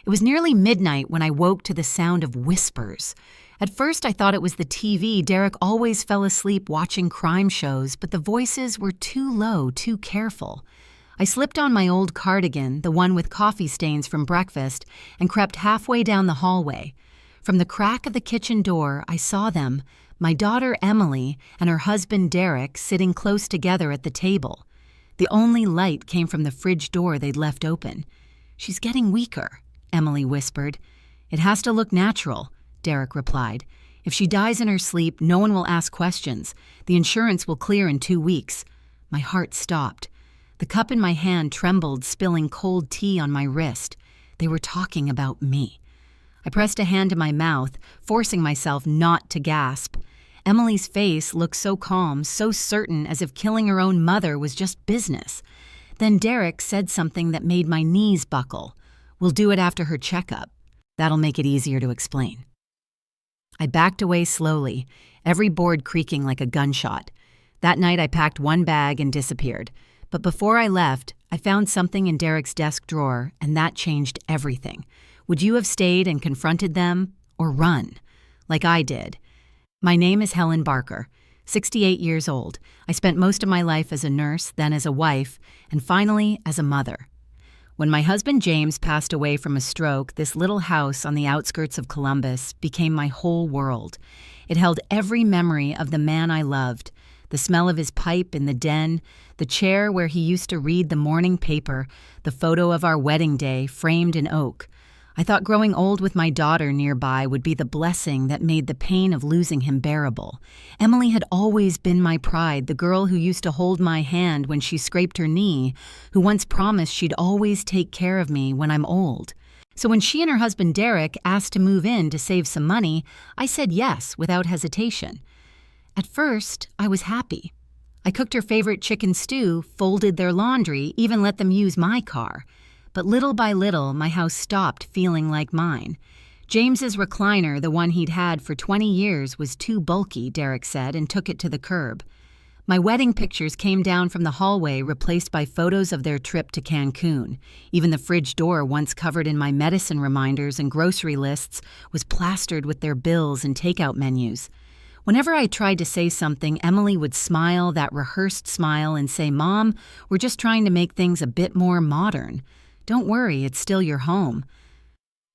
It was nearly midnight when I woke to the sound of whispers. At first, I thought it was the TV. Derek always fell asleep watching crime shows, but the voices were too low, too careful. I slipped on my old cardigan, the one with coffee stains from breakfast, and crept halfway down the hallway. From the crack of the kitchen door, I saw them, my daughter Emily and her husband Derek, sitting close together at the table. The only light came from the fridge door they'd left open. "She's getting weaker," Emily whispered. "It has to look natural," Derek replied. "If she dies in her sleep, no one will ask questions. The insurance will clear in 2 weeks." My heart stopped. The cup in my hand trembled, spilling cold tea on my wrist. They were talking about me. I pressed a hand to my mouth, forcing myself not to gasp. Emily's face looked so calm, so certain, as if killing her own mother was just business. Then Derek said something that made my knees buckle. "We'll do it after her checkup. That'll make it easier to explain." I backed away slowly, every board creaking like a gunshot. That night I packed one bag and disappeared. But before I left, I found something in Derek's desk drawer, and that changed everything. Would you have stayed and confronted them, or run, like I did? My name is Helen Barker, 68 years old. I spent most of my life as a nurse, then as a wife, and finally as a mother. When my husband James passed away from a stroke, this little house on the outskirts of Columbus became my whole world. It held every memory of the man I loved, the smell of his pipe in the den, the chair where he used to read the morning paper, the photo of our wedding day framed in oak. I thought growing old with my daughter nearby would be the blessing that made the pain of losing him bearable. Emily had always been my pride, the girl who used to hold my hand when she scraped her knee, who once promised she'd always take care of me when I'm old. So when she and her husband Derek asked to move in to save some money, I said yes without hesitation. At first, I was happy. I cooked her favorite chicken stew, folded their laundry, even let them use my car. But little by little, my house stopped feeling like mine. James's recliner, the one he'd had for 20 years, was too bulky, Derek said, and took it to the curb. My wedding pictures came down from the hallway, replaced by photos of their trip to Cancun. Even the fridge door, once covered in my medicine reminders and grocery lists, was plastered with their bills and takeout menus. Whenever I tried to say something, Emily would smile, that rehearsed smile, and say, "Mom, we're just trying to make things a bit more modern. Don't worry, it's still your home."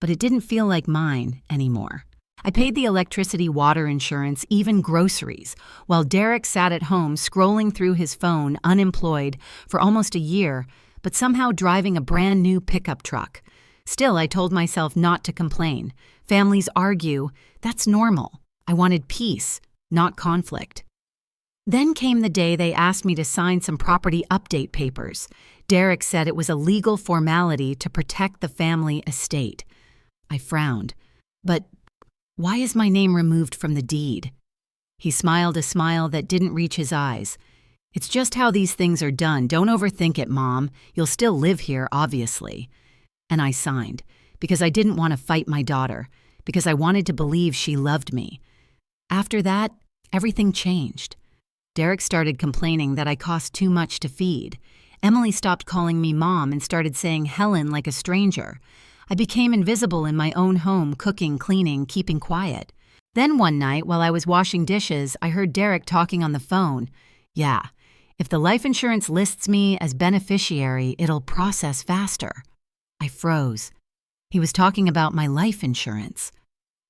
But it didn't feel like mine anymore. I paid the electricity, water insurance, even groceries, while Derek sat at home scrolling through his phone, unemployed, for almost a year, but somehow driving a brand new pickup truck. Still, I told myself not to complain. Families argue. That's normal. I wanted peace, not conflict. Then came the day they asked me to sign some property update papers. Derek said it was a legal formality to protect the family estate. I frowned. "But why is my name removed from the deed?" He smiled a smile that didn't reach his eyes. "It's just how these things are done. Don't overthink it, Mom. You'll still live here, obviously." And I signed, because I didn't want to fight my daughter, because I wanted to believe she loved me. After that, everything changed. Derek started complaining that I cost too much to feed. Emily stopped calling me Mom and started saying Helen like a stranger. I became invisible in my own home, cooking, cleaning, keeping quiet. Then one night, while I was washing dishes, I heard Derek talking on the phone. "Yeah, if the life insurance lists me as beneficiary, it'll process faster." I froze. He was talking about my life insurance.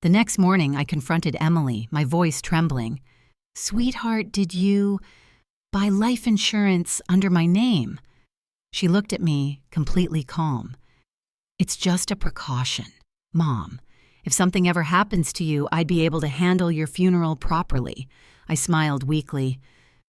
The next morning, I confronted Emily, my voice trembling. "Sweetheart, did you buy life insurance under my name?" She looked at me, completely calm. "It's just a precaution, Mom. If something ever happens to you, I'd be able to handle your funeral properly." I smiled weakly.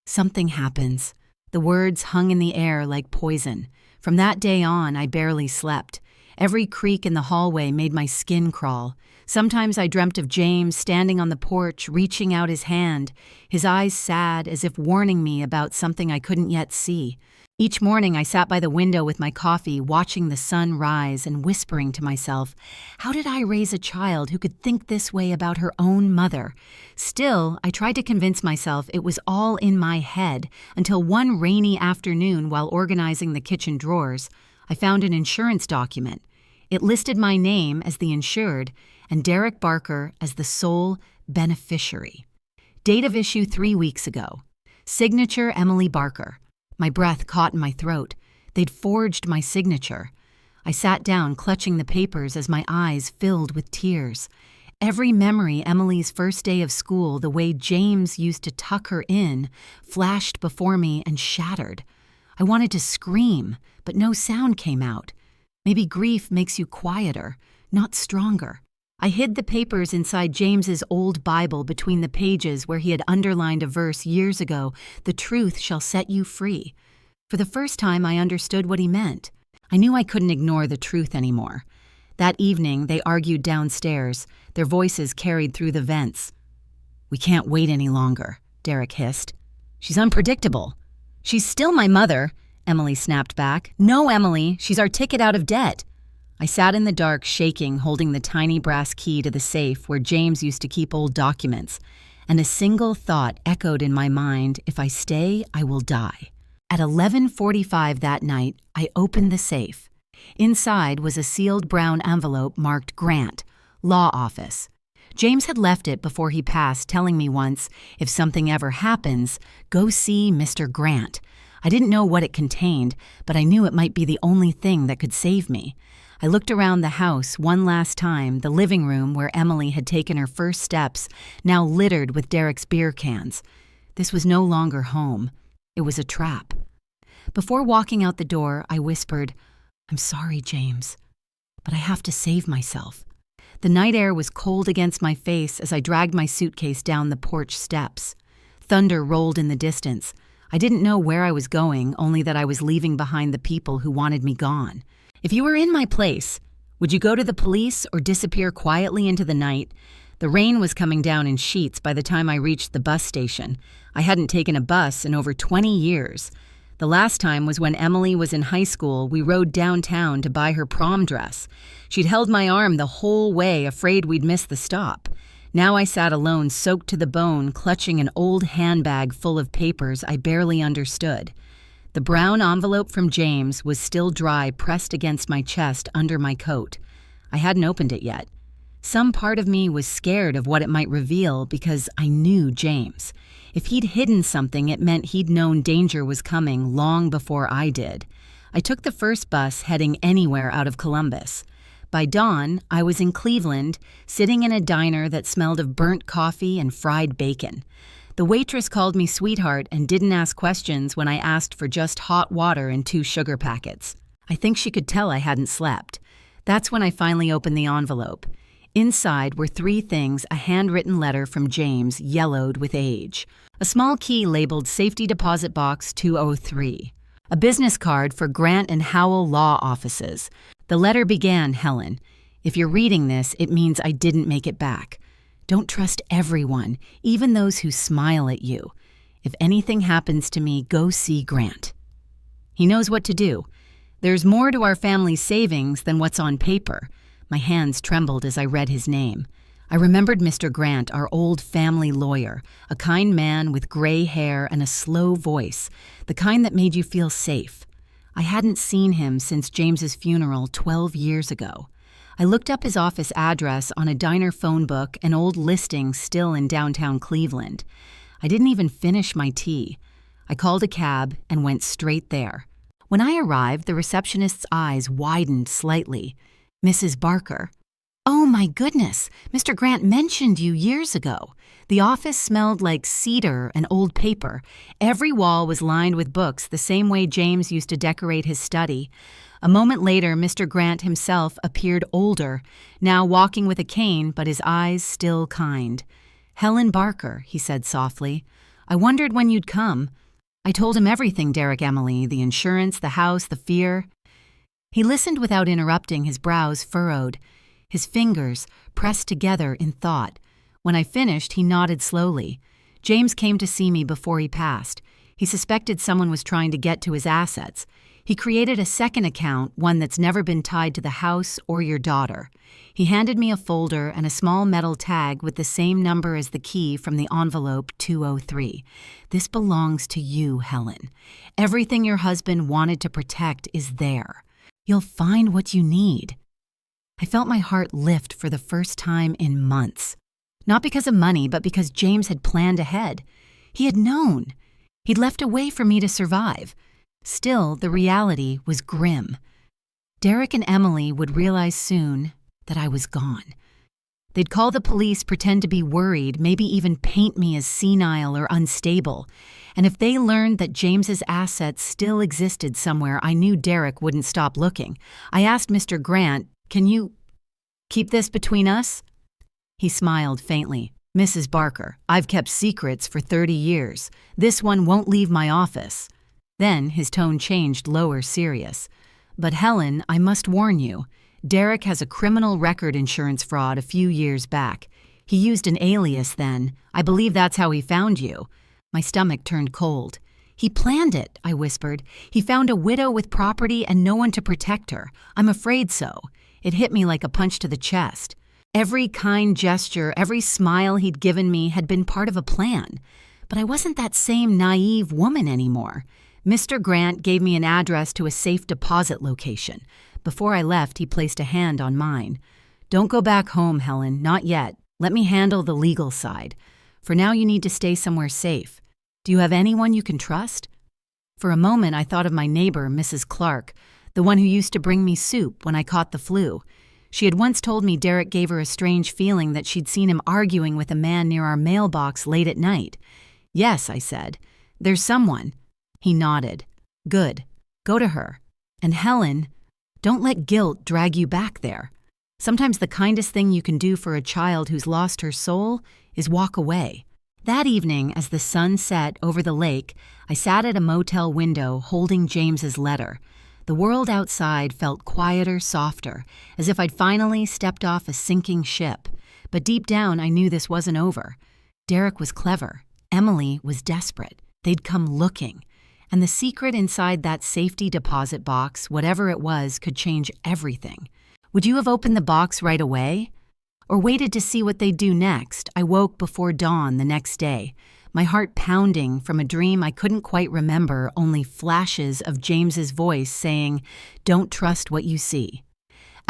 "Something happens." The words hung in the air like poison. From that day on, I barely slept. Every creak in the hallway made my skin crawl. Sometimes I dreamt of James standing on the porch, reaching out his hand, his eyes sad as if warning me about something I couldn't yet see. Each morning I sat by the window with my coffee, watching the sun rise and whispering to myself, how did I raise a child who could think this way about her own mother? Still, I tried to convince myself it was all in my head until one rainy afternoon while organizing the kitchen drawers, I found an insurance document. It listed my name as the insured and Derek Barker as the sole beneficiary. Date of issue 3 weeks ago. Signature Emily Barker. My breath caught in my throat. They'd forged my signature. I sat down, clutching the papers as my eyes filled with tears. Every memory Emily's first day of school, the way James used to tuck her in, flashed before me and shattered. I wanted to scream, but no sound came out. Maybe grief makes you quieter, not stronger. I hid the papers inside James's old Bible between the pages where he had underlined a verse years ago, "The truth shall set you free." For the first time, I understood what he meant. I knew I couldn't ignore the truth anymore. That evening, they argued downstairs, their voices carried through the vents. "We can't wait any longer," Derek hissed. "She's unpredictable." "She's still my mother," Emily snapped back. "No, Emily, she's our ticket out of debt." I sat in the dark, shaking, holding the tiny brass key to the safe where James used to keep old documents, and a single thought echoed in my mind: if I stay, I will die. At 11:45 that night, I opened the safe. Inside was a sealed brown envelope marked Grant, Law Office. James had left it before he passed, telling me once, "If something ever happens, go see Mr. Grant." I didn't know what it contained, but I knew it might be the only thing that could save me. I looked around the house one last time, the living room where Emily had taken her first steps, now littered with Derek's beer cans. This was no longer home. It was a trap. Before walking out the door, I whispered, "I'm sorry, James, but I have to save myself." The night air was cold against my face as I dragged my suitcase down the porch steps. Thunder rolled in the distance. I didn't know where I was going, only that I was leaving behind the people who wanted me gone. If you were in my place, would you go to the police or disappear quietly into the night? The rain was coming down in sheets by the time I reached the bus station. I hadn't taken a bus in over 20 years. The last time was when Emily was in high school. We rode downtown to buy her prom dress. She'd held my arm the whole way, afraid we'd miss the stop. Now I sat alone, soaked to the bone, clutching an old handbag full of papers I barely understood. The brown envelope from James was still dry, pressed against my chest under my coat. I hadn't opened it yet. Some part of me was scared of what it might reveal because I knew James. If he'd hidden something, it meant he'd known danger was coming long before I did. I took the first bus heading anywhere out of Columbus. By dawn, I was in Cleveland, sitting in a diner that smelled of burnt coffee and fried bacon. The waitress called me sweetheart and didn't ask questions when I asked for just hot water and 2 sugar packets. I think she could tell I hadn't slept. That's when I finally opened the envelope. Inside were 3 things: a handwritten letter from James, yellowed with age, a small key labeled Safety Deposit Box 203, a business card for Grant and Howell Law Offices. The letter began, "Helen, if you're reading this, it means I didn't make it back. Don't trust everyone, even those who smile at you. If anything happens to me, go see Grant. He knows what to do. There's more to our family's savings than what's on paper." My hands trembled as I read his name. I remembered Mr. Grant, our old family lawyer, a kind man with gray hair and a slow voice, the kind that made you feel safe. I hadn't seen him since James's funeral 12 years ago. I looked up his office address on a diner phone book, an old listing still in downtown Cleveland. I didn't even finish my tea. I called a cab and went straight there. When I arrived, the receptionist's eyes widened slightly. "Mrs. Barker." "Oh my goodness, Mr. Grant mentioned you years ago." The office smelled like cedar and old paper. Every wall was lined with books, the same way James used to decorate his study. A moment later, Mr. Grant himself appeared older, now walking with a cane, but his eyes still kind. "Helen Barker," he said softly. "I wondered when you'd come." I told him everything, Derek, Emily, the insurance, the house, the fear. He listened without interrupting, his brows furrowed, his fingers pressed together in thought. When I finished, he nodded slowly. James came to see me before he passed. He suspected someone was trying to get to his assets. He created a second account, one that's never been tied to the house or your daughter. He handed me a folder and a small metal tag with the same number as the key from the envelope 203. "This belongs to you, Helen. Everything your husband wanted to protect is there. You'll find what you need." I felt my heart lift for the first time in months. Not because of money, but because James had planned ahead. He had known. He'd left a way for me to survive. Still, the reality was grim. Derek and Emily would realize soon that I was gone. They'd call the police, pretend to be worried, maybe even paint me as senile or unstable. And if they learned that James's assets still existed somewhere, I knew Derek wouldn't stop looking. I asked Mr. Grant, "Can you keep this between us?" He smiled faintly. "Mrs. Barker, I've kept secrets for 30 years. This one won't leave my office." Then his tone changed, lower, serious. "But Helen, I must warn you. Derek has a criminal record insurance fraud a few years back. He used an alias then. I believe that's how he found you." My stomach turned cold. "He planned it," I whispered. "He found a widow with property and no one to protect her. I'm afraid so." It hit me like a punch to the chest. Every kind gesture, every smile he'd given me had been part of a plan. But I wasn't that same naive woman anymore. Mr. Grant gave me an address to a safe deposit location. Before I left, he placed a hand on mine. "Don't go back home, Helen, not yet. Let me handle the legal side. For now, you need to stay somewhere safe. Do you have anyone you can trust?" For a moment, I thought of my neighbor, Mrs. Clark, the one who used to bring me soup when I caught the flu. She had once told me Derek gave her a strange feeling that she'd seen him arguing with a man near our mailbox late at night. "Yes," I said. "There's someone." He nodded. "Good. Go to her. And Helen, don't let guilt drag you back there. Sometimes the kindest thing you can do for a child who's lost her soul is walk away." That evening, as the sun set over the lake, I sat at a motel window holding James's letter. The world outside felt quieter, softer, as if I'd finally stepped off a sinking ship. But deep down, I knew this wasn't over. Derek was clever. Emily was desperate. They'd come looking. And the secret inside that safety deposit box, whatever it was, could change everything. Would you have opened the box right away? Or waited to see what they'd do next? I woke before dawn the next day, my heart pounding from a dream I couldn't quite remember, only flashes of James's voice saying, "Don't trust what you see."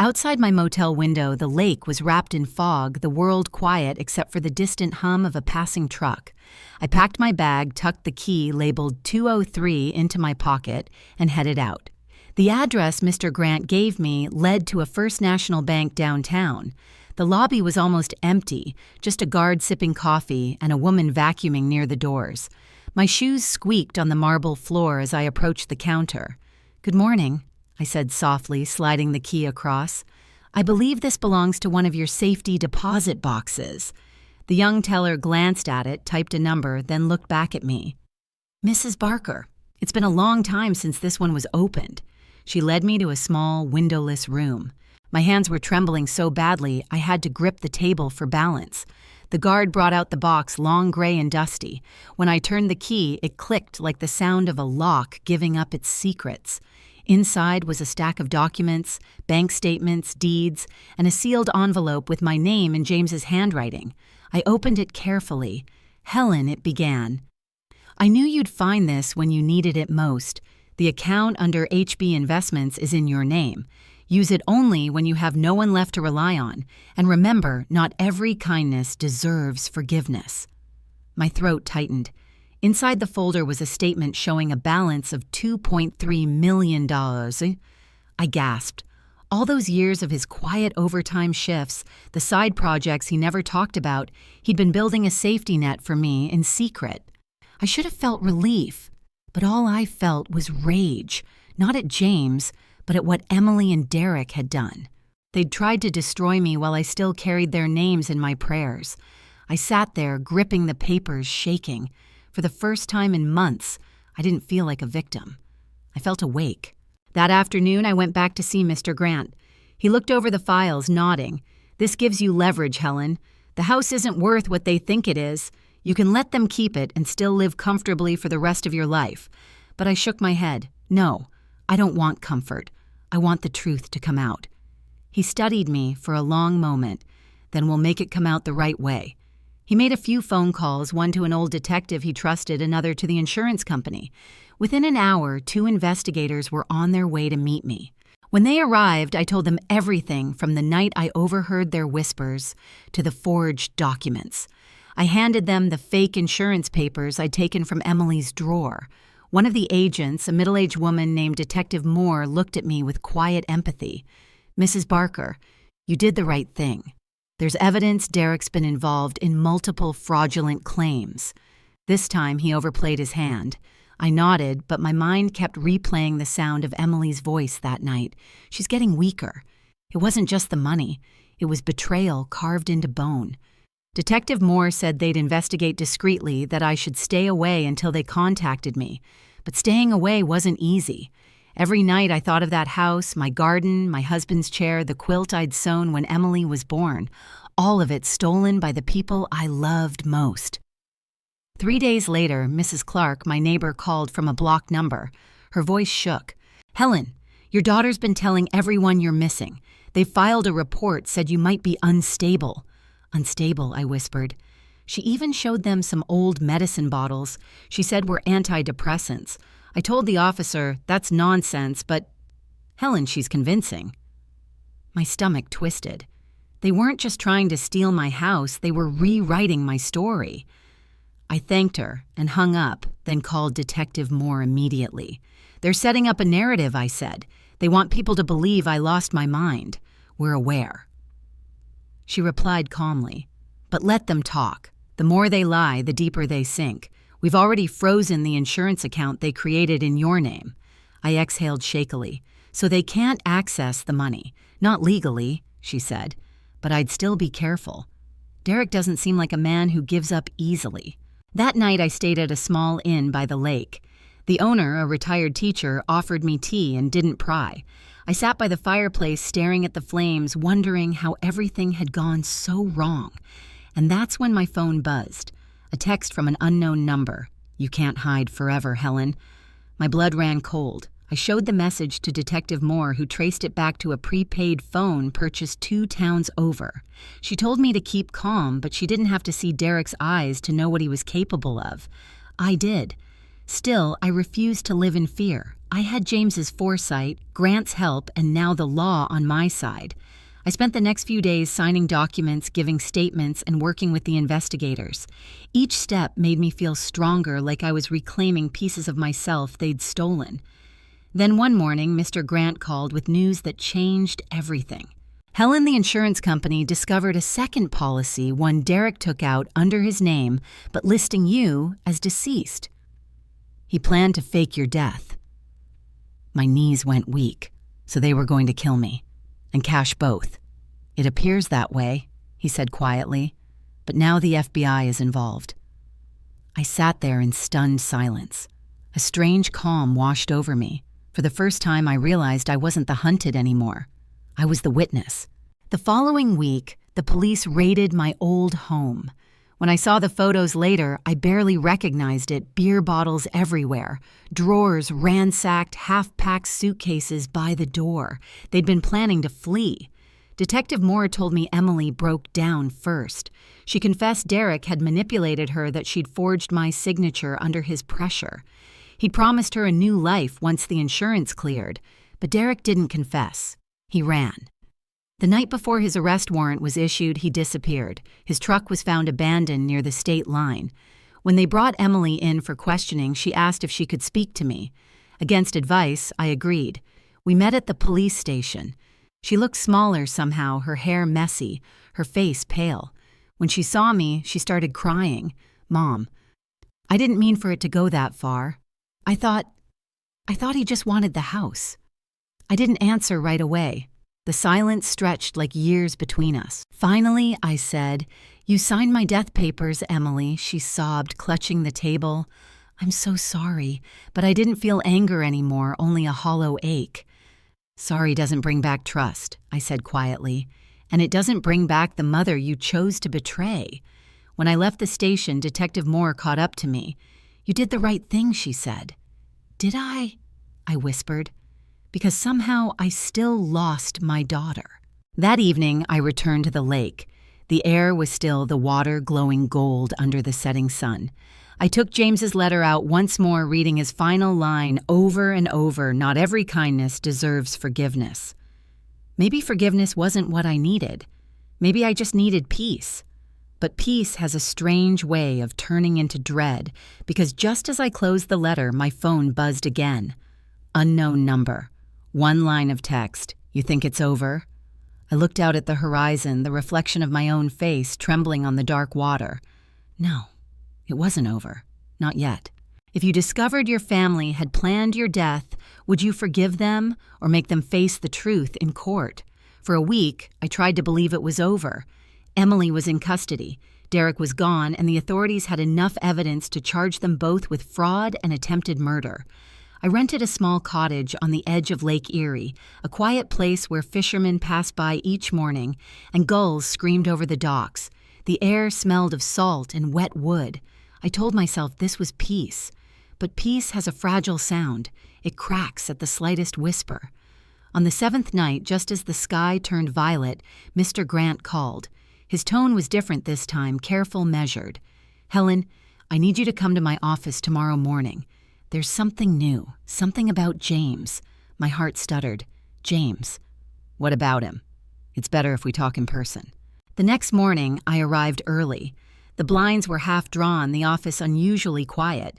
Outside my motel window, the lake was wrapped in fog, the world quiet except for the distant hum of a passing truck. I packed my bag, tucked the key labeled 203 into my pocket, and headed out. The address Mr. Grant gave me led to a First National Bank downtown. The lobby was almost empty, just a guard sipping coffee and a woman vacuuming near the doors. My shoes squeaked on the marble floor as I approached the counter. "Good morning," I said softly, sliding the key across. "I believe this belongs to one of your safety deposit boxes." The young teller glanced at it, typed a number, then looked back at me. "Mrs. Barker, it's been a long time since this one was opened." She led me to a small, windowless room. My hands were trembling so badly I had to grip the table for balance. The guard brought out the box, long gray and dusty. When I turned the key, it clicked like the sound of a lock giving up its secrets. Inside was a stack of documents, bank statements, deeds, and a sealed envelope with my name in James's handwriting. I opened it carefully. "Helen," it began. "I knew you'd find this when you needed it most. The account under HB Investments is in your name. Use it only when you have no one left to rely on. And remember, not every kindness deserves forgiveness." My throat tightened. Inside the folder was a statement showing a balance of $2.3 million. I gasped. All those years of his quiet overtime shifts, the side projects he never talked about, he'd been building a safety net for me in secret. I should have felt relief, but all I felt was rage, not at James, but at what Emily and Derek had done. They'd tried to destroy me while I still carried their names in my prayers. I sat there, gripping the papers, shaking. For the first time in months, I didn't feel like a victim. I felt awake. That afternoon, I went back to see Mr. Grant. He looked over the files, nodding. "This gives you leverage, Helen. The house isn't worth what they think it is. You can let them keep it and still live comfortably for the rest of your life." But I shook my head. "No, I don't want comfort. I want the truth to come out." He studied me for a long moment. "Then we'll make it come out the right way." He made a few phone calls, one to an old detective he trusted, another to the insurance company. Within an hour, 2 investigators were on their way to meet me. When they arrived, I told them everything from the night I overheard their whispers to the forged documents. I handed them the fake insurance papers I'd taken from Emily's drawer. One of the agents, a middle-aged woman named Detective Moore, looked at me with quiet empathy. "Mrs. Barker, you did the right thing. There's evidence Derek's been involved in multiple fraudulent claims." This time he overplayed his hand. I nodded, but my mind kept replaying the sound of Emily's voice that night. She's getting weaker. It wasn't just the money. It was betrayal carved into bone. Detective Moore said they'd investigate discreetly, that I should stay away until they contacted me. But staying away wasn't easy. Every night I thought of that house, my garden, my husband's chair, the quilt I'd sewn when Emily was born. All of it stolen by the people I loved most. 3 days later, Mrs. Clark, my neighbor, called from a blocked number. Her voice shook. "Helen, your daughter's been telling everyone you're missing. They filed a report, said you might be unstable." "Unstable," I whispered. She even showed them some old medicine bottles she said were antidepressants. I told the officer, "That's nonsense, but Helen, she's convincing." My stomach twisted. They weren't just trying to steal my house, they were rewriting my story. I thanked her and hung up, then called Detective Moore immediately. "They're setting up a narrative," I said. "They want people to believe I lost my mind. We're aware." She replied calmly, "But let them talk. The more they lie, the deeper they sink. We've already frozen the insurance account they created in your name." I exhaled shakily. "So they can't access the money. Not legally," she said. "But I'd still be careful. Derek doesn't seem like a man who gives up easily." That night I stayed at a small inn by the lake. The owner, a retired teacher, offered me tea and didn't pry. I sat by the fireplace staring at the flames, wondering how everything had gone so wrong. And that's when my phone buzzed. A text from an unknown number. "You can't hide forever, Helen." My blood ran cold. I showed the message to Detective Moore, who traced it back to a prepaid phone purchased 2 towns over. She told me to keep calm, but she didn't have to see Derek's eyes to know what he was capable of. I did. Still, I refused to live in fear. I had James's foresight, Grant's help, and now the law on my side. I spent the next few days signing documents, giving statements, and working with the investigators. Each step made me feel stronger, like I was reclaiming pieces of myself they'd stolen. Then one morning, Mr. Grant called with news that changed everything. Helen, the insurance company, discovered a second policy, one Derek took out under his name, but listing you as deceased. He planned to fake your death. My knees went weak, so they were going to kill me, and cash both. "It appears that way," he said quietly, "but now the FBI is involved." I sat there in stunned silence. A strange calm washed over me. For the first time, I realized I wasn't the hunted anymore. I was the witness. The following week, the police raided my old home. When I saw the photos later, I barely recognized it. Beer bottles everywhere, drawers ransacked, half-packed suitcases by the door. They'd been planning to flee. Detective Moore told me Emily broke down first. She confessed Derek had manipulated her, that she'd forged my signature under his pressure. He'd promised her a new life once the insurance cleared, but Derek didn't confess. He ran. The night before his arrest warrant was issued, he disappeared. His truck was found abandoned near the state line. When they brought Emily in for questioning, she asked if she could speak to me. Against advice, I agreed. We met at the police station. She looked smaller somehow, her hair messy, her face pale. When she saw me, she started crying. "Mom, I didn't mean for it to go that far. I thought he just wanted the house." I didn't answer right away. The silence stretched like years between us. Finally, I said, "You signed my death papers, Emily," she sobbed, clutching the table. "I'm so sorry, but I didn't feel anger anymore, only a hollow ache." "Sorry doesn't bring back trust," I said quietly, "and it doesn't bring back the mother you chose to betray." When I left the station, Detective Moore caught up to me. "You did the right thing," she said. "Did I?" I whispered, because somehow I still lost my daughter. That evening, I returned to the lake. The air was still, the water glowing gold under the setting sun. I took James's letter out once more, reading his final line over and over, "Not every kindness deserves forgiveness." Maybe forgiveness wasn't what I needed. Maybe I just needed peace. But peace has a strange way of turning into dread, because just as I closed the letter, my phone buzzed again. Unknown number. One line of text. "You think it's over?" I looked out at the horizon, the reflection of my own face trembling on the dark water. No, it wasn't over. Not yet. If you discovered your family had planned your death, would you forgive them or make them face the truth in court? For a week, I tried to believe it was over. Emily was in custody. Derek was gone, and the authorities had enough evidence to charge them both with fraud and attempted murder. I rented a small cottage on the edge of Lake Erie, a quiet place where fishermen passed by each morning and gulls screamed over the docks. The air smelled of salt and wet wood. I told myself this was peace. But peace has a fragile sound. It cracks at the slightest whisper. On the 7th night, just as the sky turned violet, Mr. Grant called. His tone was different this time, careful, measured. "Helen, I need you to come to my office tomorrow morning. There's something new, something about James." My heart stuttered. "James? What about him? It's better if we talk in person." The next morning, I arrived early. The blinds were half drawn, the office unusually quiet.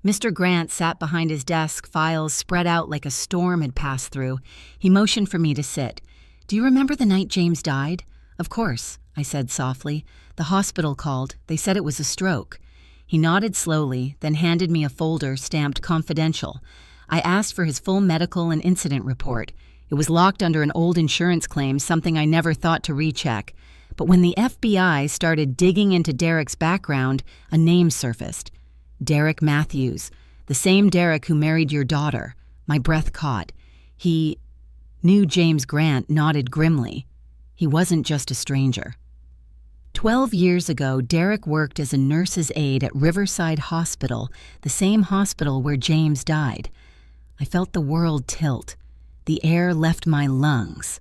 Mr. Grant sat behind his desk, files spread out like a storm had passed through. He motioned for me to sit. "Do you remember the night James died?" "Of course," I said softly. "The hospital called. They said it was a stroke." He nodded slowly, then handed me a folder stamped confidential. I asked for his full medical and incident report. It was locked under an old insurance claim, something I never thought to recheck. But when the FBI started digging into Derek's background, a name surfaced. Derek Matthews, the same Derek who married your daughter. My breath caught. He knew James Grant nodded grimly. He wasn't just a stranger. 12 years ago, Derek worked as a nurse's aide at Riverside Hospital, the same hospital where James died. I felt the world tilt. The air left my lungs.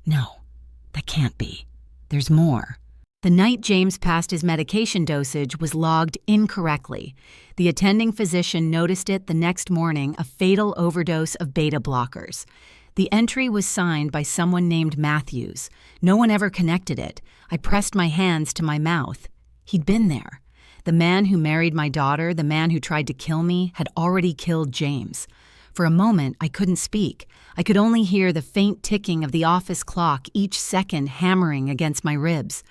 No, that can't be. There's more. The night James passed his medication dosage was logged incorrectly. The attending physician noticed it the next morning, a fatal overdose of beta blockers. The entry was signed by someone named Matthews. No one ever connected it. I pressed my hands to my mouth. He'd been there. The man who married my daughter, the man who tried to kill me, had already killed James. For a moment, I couldn't speak. I could only hear the faint ticking of the office clock, each second hammering against my ribs.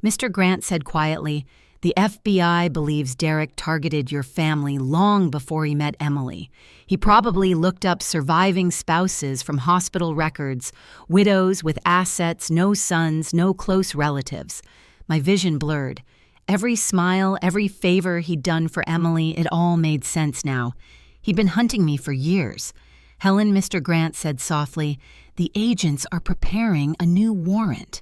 Mr. Grant said quietly, "The FBI believes Derek targeted your family long before he met Emily. He probably looked up surviving spouses from hospital records, widows with assets, no sons, no close relatives." My vision blurred. Every smile, every favor he'd done for Emily, it all made sense now. He'd been hunting me for years. "Helen," Mr. Grant said softly, "the agents are preparing a new warrant.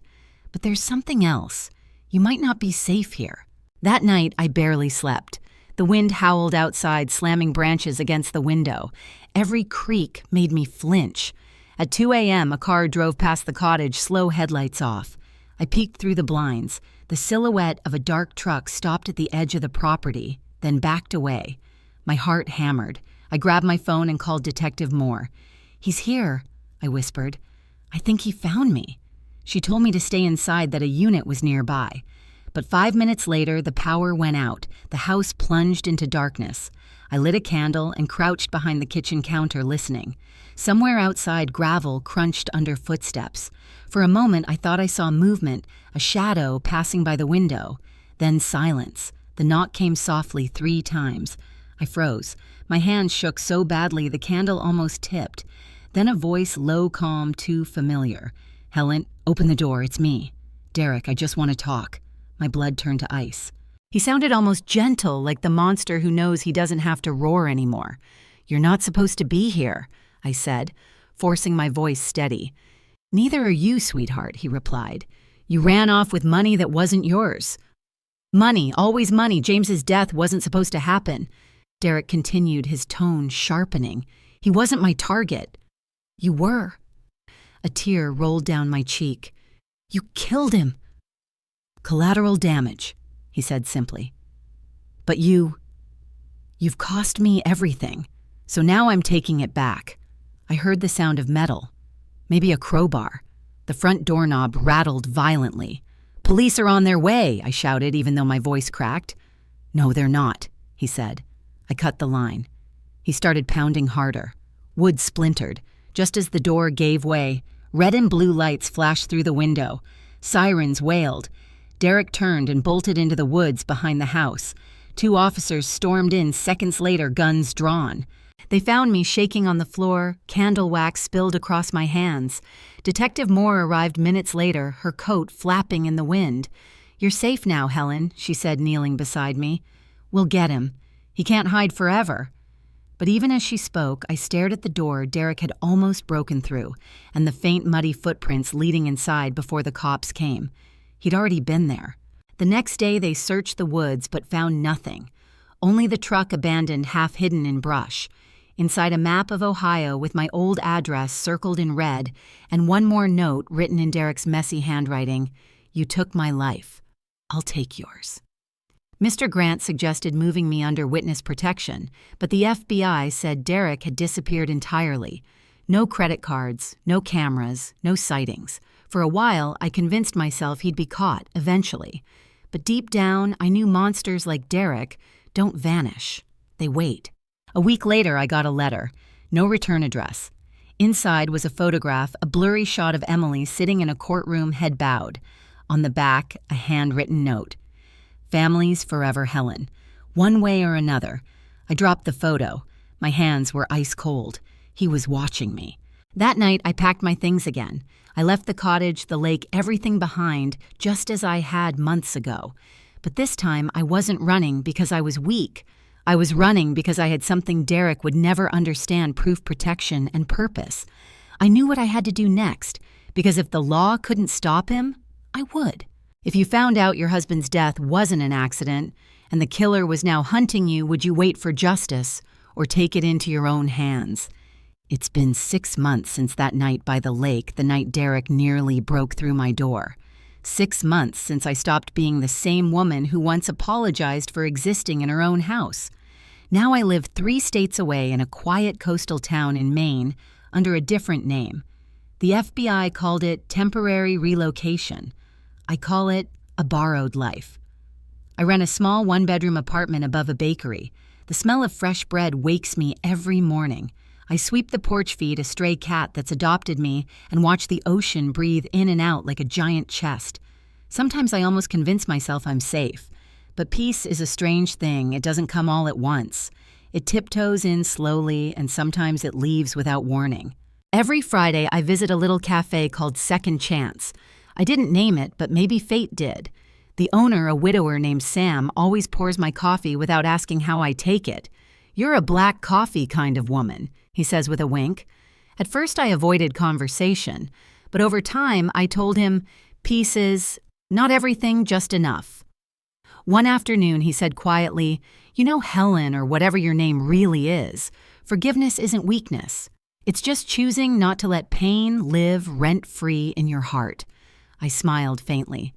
But there's something else. You might not be safe here." That night, I barely slept. The wind howled outside, slamming branches against the window. Every creak made me flinch. At 2 a.m., a car drove past the cottage, slow headlights off. I peeked through the blinds. The silhouette of a dark truck stopped at the edge of the property, then backed away. My heart hammered. I grabbed my phone and called Detective Moore. "He's here," I whispered. "I think he found me." She told me to stay inside, that a unit was nearby. But 5 minutes later, the power went out. The house plunged into darkness. I lit a candle and crouched behind the kitchen counter, listening. Somewhere outside, gravel crunched under footsteps. For a moment, I thought I saw movement, a shadow passing by the window. Then silence. The knock came softly 3 times. I froze. My hands shook so badly the candle almost tipped. Then a voice, low, calm, too familiar. "Helen, open the door, it's me." "Derek, I just want to talk." My blood turned to ice. He sounded almost gentle, like the monster who knows he doesn't have to roar anymore. "You're not supposed to be here," I said, forcing my voice steady. "Neither are you, sweetheart," he replied. "You ran off with money that wasn't yours." "Money, always money. James's death wasn't supposed to happen." Derek continued, his tone sharpening. "He wasn't my target." "You were." A tear rolled down my cheek. "You killed him." "Collateral damage," he said simply. "But you..." "You've cost me everything, so now I'm taking it back." I heard the sound of metal, maybe a crowbar. The front doorknob rattled violently. "Police are on their way," I shouted, even though my voice cracked. "No, they're not," he said. I cut the line. He started pounding harder. Wood splintered. Just as the door gave way, red and blue lights flashed through the window. Sirens wailed. Derek turned and bolted into the woods behind the house. 2 officers stormed in seconds later, guns drawn. They found me shaking on the floor, candle wax spilled across my hands. Detective Moore arrived minutes later, her coat flapping in the wind. "You're safe now, Helen," she said, kneeling beside me. "We'll get him. He can't hide forever." But even as she spoke, I stared at the door Derek had almost broken through, and the faint, muddy footprints leading inside before the cops came. He'd already been there. The next day they searched the woods but found nothing. Only the truck abandoned, half hidden in brush. Inside a map of Ohio with my old address circled in red, and one more note written in Derek's messy handwriting: "You took my life. I'll take yours." Mr. Grant suggested moving me under witness protection, but the FBI said Derek had disappeared entirely. No credit cards, no cameras, no sightings. For a while, I convinced myself he'd be caught, eventually. But deep down, I knew monsters like Derek don't vanish. They wait. A week later, I got a letter. No return address. Inside was a photograph, a blurry shot of Emily sitting in a courtroom, head bowed. On the back, a handwritten note: "Families forever, Helen. One way or another." I dropped the photo. My hands were ice cold. He was watching me. That night, I packed my things again. I left the cottage, the lake, everything behind, just as I had months ago. But this time, I wasn't running because I was weak. I was running because I had something Derek would never understand: proof, protection, and purpose. I knew what I had to do next, because if the law couldn't stop him, I would. If you found out your husband's death wasn't an accident, and the killer was now hunting you, would you wait for justice or take it into your own hands? It's been 6 months since that night by the lake, the night Derek nearly broke through my door. 6 months since I stopped being the same woman who once apologized for existing in her own house. Now I live 3 states away in a quiet coastal town in Maine under a different name. The FBI called it temporary relocation. I call it a borrowed life. I rent a small 1-bedroom apartment above a bakery. The smell of fresh bread wakes me every morning. I sweep the porch, feed a stray cat that's adopted me, and watch the ocean breathe in and out like a giant chest. Sometimes I almost convince myself I'm safe. But peace is a strange thing. It doesn't come all at once. It tiptoes in slowly, and sometimes it leaves without warning. Every Friday, I visit a little cafe called Second Chance. I didn't name it, but maybe fate did. The owner, a widower named Sam, always pours my coffee without asking how I take it. "You're a black coffee kind of woman," he says with a wink. At first I avoided conversation, but over time I told him, "Peace is not everything, just enough." One afternoon he said quietly, "You know, Helen, or whatever your name really is, forgiveness isn't weakness. It's just choosing not to let pain live rent-free in your heart." I smiled faintly.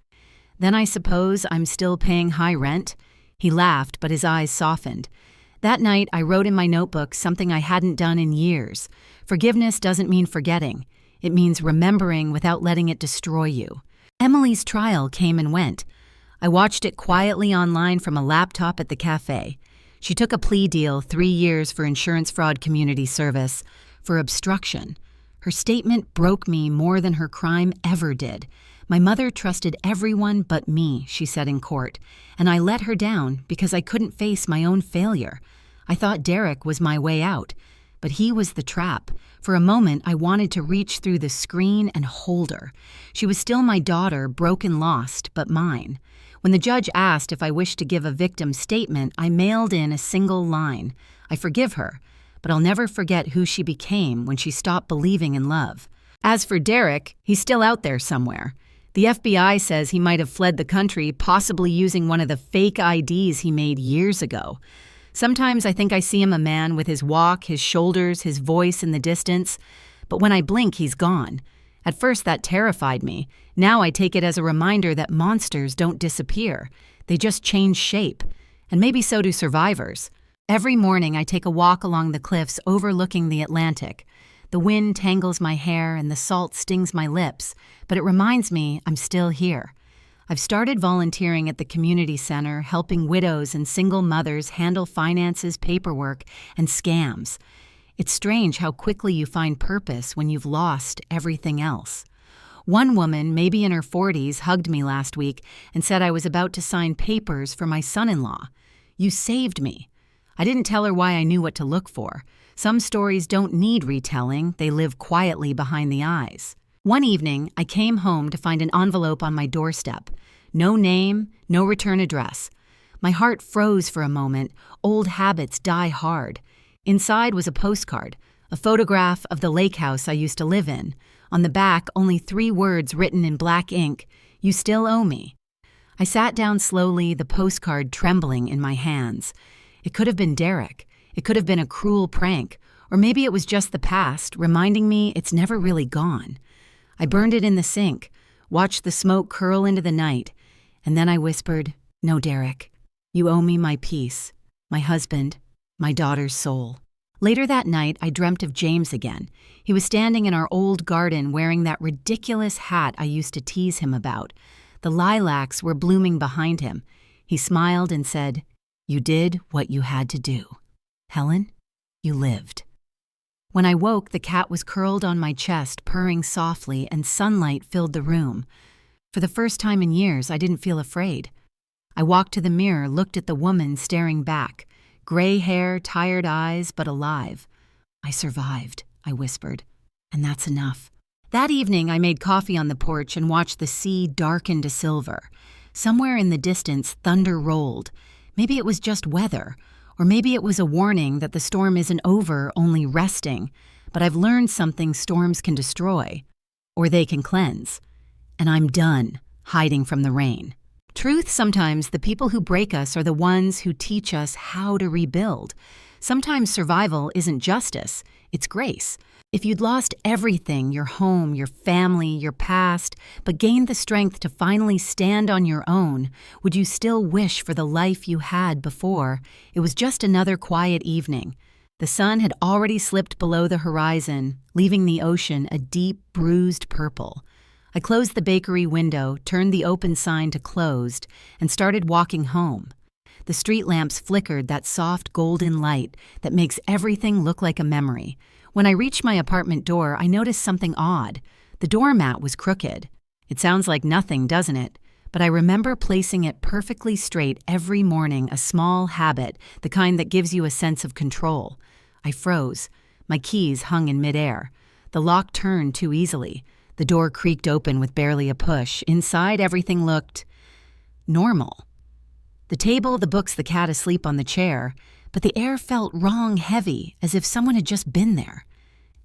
"Then I suppose I'm still paying high rent?" He laughed, but his eyes softened. That night, I wrote in my notebook something I hadn't done in years. Forgiveness doesn't mean forgetting. It means remembering without letting it destroy you. Emily's trial came and went. I watched it quietly online from a laptop at the cafe. She took a plea deal, 3 years for insurance fraud community service, for obstruction. Her statement broke me more than her crime ever did. "My mother trusted everyone but me," she said in court, "and I let her down because I couldn't face my own failure. I thought Derek was my way out, but he was the trap. For a moment, I wanted to reach through the screen and hold her. She was still my daughter, broken, lost, but mine. When the judge asked if I wished to give a victim statement, I mailed in a single line: I forgive her, but I'll never forget who she became when she stopped believing in love. As for Derek, he's still out there somewhere. The FBI says he might have fled the country, possibly using one of the fake IDs he made years ago. Sometimes I think I see him a man with his walk, his shoulders, his voice in the distance, but when I blink, he's gone. At first, that terrified me. Now I take it as a reminder that monsters don't disappear. They just change shape. And maybe so do survivors. Every morning I take a walk along the cliffs overlooking the Atlantic. The wind tangles my hair and the salt stings my lips, but it reminds me I'm still here. I've started volunteering at the community center, helping widows and single mothers handle finances, paperwork, and scams. It's strange how quickly you find purpose when you've lost everything else. One woman, maybe in her 40s, hugged me last week and said I was about to sign papers for my son-in-law. "You saved me." I didn't tell her why I knew what to look for. Some stories don't need retelling, they live quietly behind the eyes. One evening, I came home to find an envelope on my doorstep. No name, no return address. My heart froze for a moment. Old habits die hard. Inside was a postcard, a photograph of the lake house I used to live in. On the back, only 3 words written in black ink: "You still owe me." I sat down slowly, the postcard trembling in my hands. It could have been Derek. It could have been a cruel prank. Or maybe it was just the past, reminding me it's never really gone. I burned it in the sink, watched the smoke curl into the night, and then I whispered, "No, Derek. You owe me my peace, my husband, my daughter's soul." Later that night, I dreamt of James again. He was standing in our old garden wearing that ridiculous hat I used to tease him about. The lilacs were blooming behind him. He smiled and said, "You did what you had to do. Helen, you lived." When I woke, the cat was curled on my chest, purring softly, and sunlight filled the room. For the first time in years, I didn't feel afraid. I walked to the mirror, looked at the woman staring back. Gray hair, tired eyes, but alive. "I survived," I whispered, "and that's enough." That evening, I made coffee on the porch and watched the sea darken to silver. Somewhere in the distance, thunder rolled. Maybe it was just weather, or maybe it was a warning that the storm isn't over, only resting. But I've learned something storms can destroy, or they can cleanse. And I'm done hiding from the rain. Truth, sometimes the people who break us are the ones who teach us how to rebuild. Sometimes survival isn't justice, it's grace. If you'd lost everything, your home, your family, your past, but gained the strength to finally stand on your own, would you still wish for the life you had before? It was just another quiet evening. The sun had already slipped below the horizon, leaving the ocean a deep, bruised purple. I closed the bakery window, turned the open sign to closed, and started walking home. The street lamps flickered that soft golden light that makes everything look like a memory. When I reached my apartment door, I noticed something odd. The doormat was crooked. It sounds like nothing, doesn't it? But I remember placing it perfectly straight every morning, a small habit, the kind that gives you a sense of control. I froze. My keys hung in midair. The lock turned too easily. The door creaked open with barely a push. Inside, everything looked normal. The table, the books, the cat asleep on the chair, but the air felt wrong, heavy, as if someone had just been there.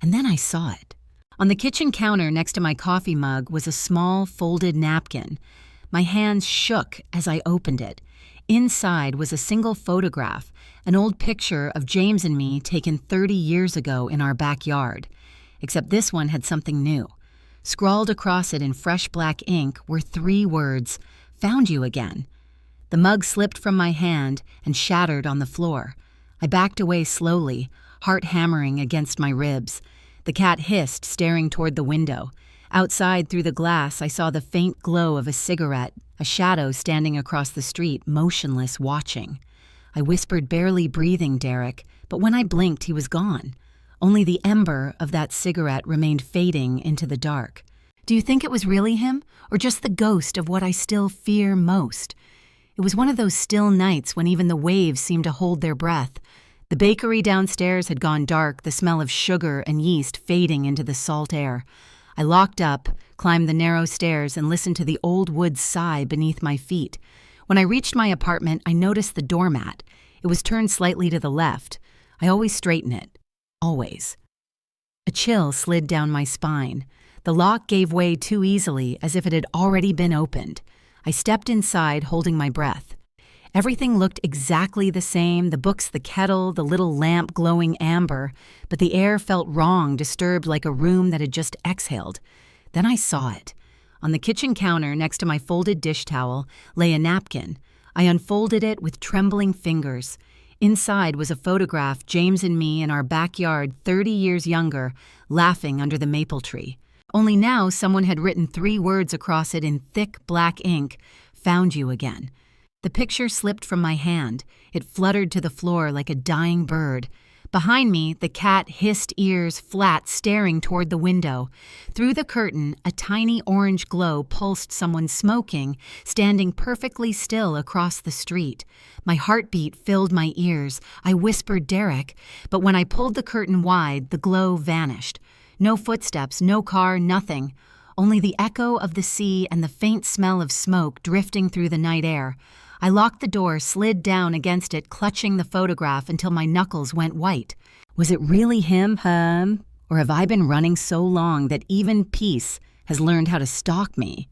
And then I saw it. On the kitchen counter next to my coffee mug was a small folded napkin. My hands shook as I opened it. Inside was a single photograph, an old picture of James and me taken 30 years ago in our backyard. Except this one had something new. Scrawled across it in fresh black ink were 3 words, "Found you again." The mug slipped from my hand and shattered on the floor. I backed away slowly, heart hammering against my ribs. The cat hissed, staring toward the window. Outside, through the glass, I saw the faint glow of a cigarette, a shadow standing across the street, motionless, watching. I whispered, barely breathing, "Derek," but when I blinked, he was gone. Only the ember of that cigarette remained fading into the dark. Do you think it was really him, or just the ghost of what I still fear most? It was one of those still nights when even the waves seemed to hold their breath. The bakery downstairs had gone dark, the smell of sugar and yeast fading into the salt air. I locked up, climbed the narrow stairs, and listened to the old woods sigh beneath my feet. When I reached my apartment, I noticed the doormat. It was turned slightly to the left. I always straighten it. Always. A chill slid down my spine. The lock gave way too easily, as if it had already been opened. I stepped inside, holding my breath. Everything looked exactly the same, the books, the kettle, the little lamp glowing amber, but the air felt wrong, disturbed like a room that had just exhaled. Then I saw it. On the kitchen counter, next to my folded dish towel, lay a napkin. I unfolded it with trembling fingers. Inside was a photograph James and me in our backyard 30 years younger, laughing under the maple tree. Only now someone had written 3 words across it in thick black ink, "Found you again." The picture slipped from my hand. It fluttered to the floor like a dying bird. Behind me, the cat hissed, ears flat, staring toward the window. Through the curtain, a tiny orange glow pulsed someone smoking, standing perfectly still across the street. My heartbeat filled my ears. I whispered Derek, but when I pulled the curtain wide, the glow vanished. No footsteps, no car, nothing. Only the echo of the sea and the faint smell of smoke drifting through the night air. I locked the door, slid down against it, clutching the photograph until my knuckles went white. Was it really him, Or have I been running so long that even peace has learned how to stalk me?